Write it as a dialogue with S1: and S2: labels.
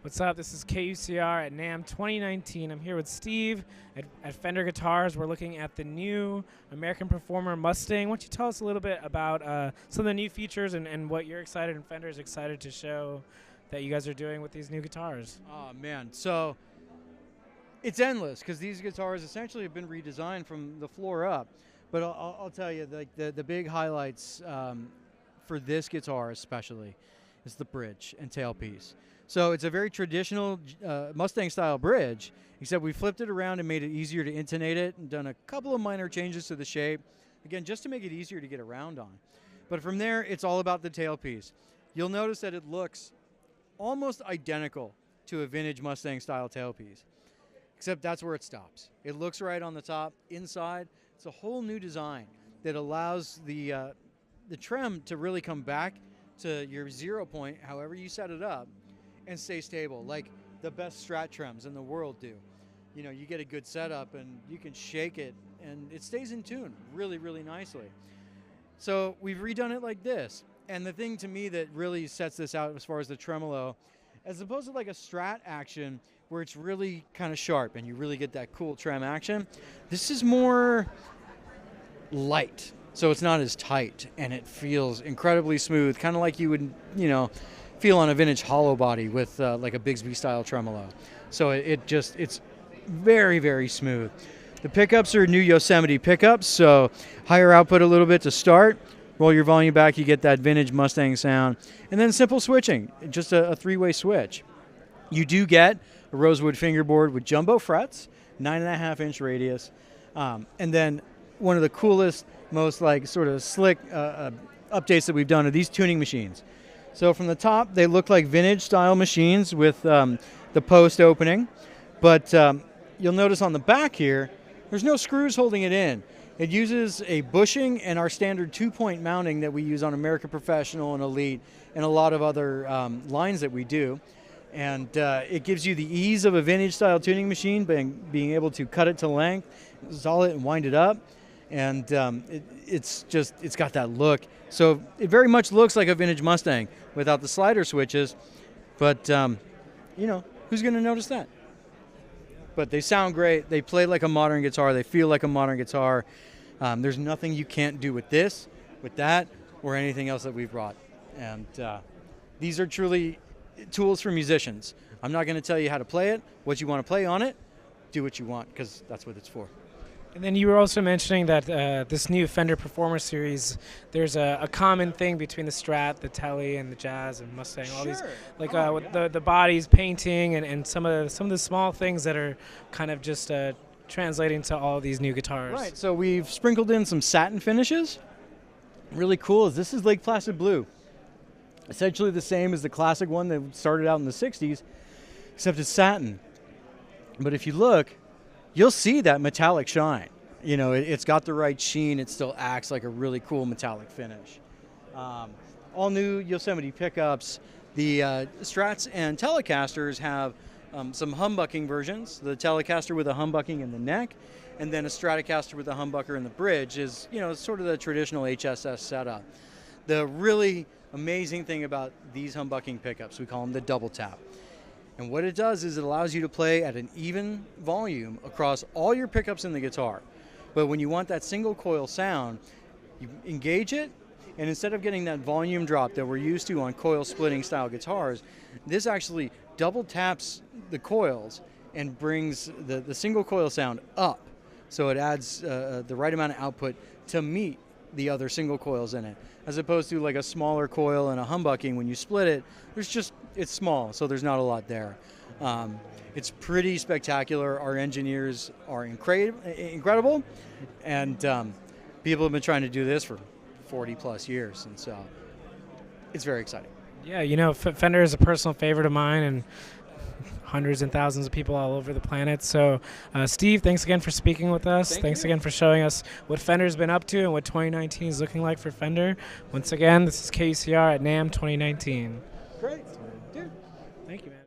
S1: What's up? This is KUCR at NAMM 2019. I'm here with Steve at Fender Guitars. We're looking at the new American Performer Mustang. Why don't you tell us a little bit about some of the new features and what you're excited and Fender's excited to show that you guys are doing with these new guitars?
S2: Oh man, so it's endless because these guitars essentially have been redesigned from the floor up. But I'll tell you, like the big highlights for this guitar especially is the bridge and tailpiece. So it's a very traditional Mustang-style bridge, except we flipped it around and made it easier to intonate it and done a couple of minor changes to the shape, again, just to make it easier to get around on. But from there, it's all about the tailpiece. You'll notice that it looks almost identical to a vintage Mustang-style tailpiece, except that's where it stops. It looks right on the top. Inside, it's a whole new design that allows the trem to really come back to your 0 point, however you set it up, and stay stable, like the best Strat trems in the world do. You know, you get a good setup and you can shake it and it stays in tune really, really nicely. So we've redone it like this. And the thing to me that really sets this out as far as the tremolo, as opposed to like a Strat action where it's really kind of sharp and you really get that cool trem action, this is more light. So it's not as tight and it feels incredibly smooth, kind of like you would, you know, feel on a vintage hollow body with like a Bigsby style tremolo. So it's very, very smooth. The pickups are new Yosemite pickups, so higher output a little bit to start. Roll your volume back, you get that vintage Mustang sound. And then simple switching, just a three-way switch. You do get a rosewood fingerboard with jumbo frets, 9.5-inch radius. And then one of the coolest, most like sort of slick updates that we've done are these tuning machines. So from the top, they look like vintage style machines with the post opening. But you'll notice on the back here, there's no screws holding it in. It uses a bushing and our standard 2-point mounting that we use on American Professional and Elite and a lot of other lines that we do. And it gives you the ease of a vintage style tuning machine, being able to cut it to length, saw it and wind it up. And it's got that look. So it very much looks like a vintage Mustang without the slider switches. But, you know, who's going to notice that? But they sound great. They play like a modern guitar. They feel like a modern guitar. There's nothing you can't do with this, with that, or anything else that we've brought. And these are truly tools for musicians. I'm not going to tell you how to play it, what you want to play on it. Do what you want, because that's what it's for.
S1: And then you were also mentioning that this new Fender Performer series, there's a common thing between the Strat, the Tele, and the Jazz and Mustang. All these, like with the bodies, painting, and some of the small things that are kind of just translating to all these new guitars.
S2: Right. So we've sprinkled in some satin finishes. Really cool. This is Lake Placid Blue, essentially the same as the classic one that started out in the '60s, except it's satin. But if you look, you'll see that metallic shine. You know, it's got the right sheen. It still acts like a really cool metallic finish. All new Yosemite pickups. The Strats and Telecasters have some humbucking versions. The Telecaster with a humbucking in the neck, and then a Stratocaster with a humbucker in the bridge is, you know, sort of the traditional HSS setup. The really amazing thing about these humbucking pickups, we call them the double tap. And what it does is it allows you to play at an even volume across all your pickups in the guitar. But when you want that single coil sound, you engage it, and instead of getting that volume drop that we're used to on coil splitting style guitars, this actually double taps the coils and brings the single coil sound up. So it adds the right amount of output to meet the other single coils in it, as opposed to like a smaller coil and a humbucking. When you split it, it's small, so there's not a lot there. It's pretty spectacular. Our engineers are incredible, and people have been trying to do this for 40 plus years, and so it's very exciting.
S1: Yeah, you know, Fender is a personal favorite of mine, and hundreds and thousands of people all over the planet. So, Steve, thanks again for speaking with us. Thanks again for showing us what Fender's been up to and what 2019 is looking like for Fender. Once again, this is KUCR at NAMM 2019.
S2: Great. Dude.
S1: Thank you, man.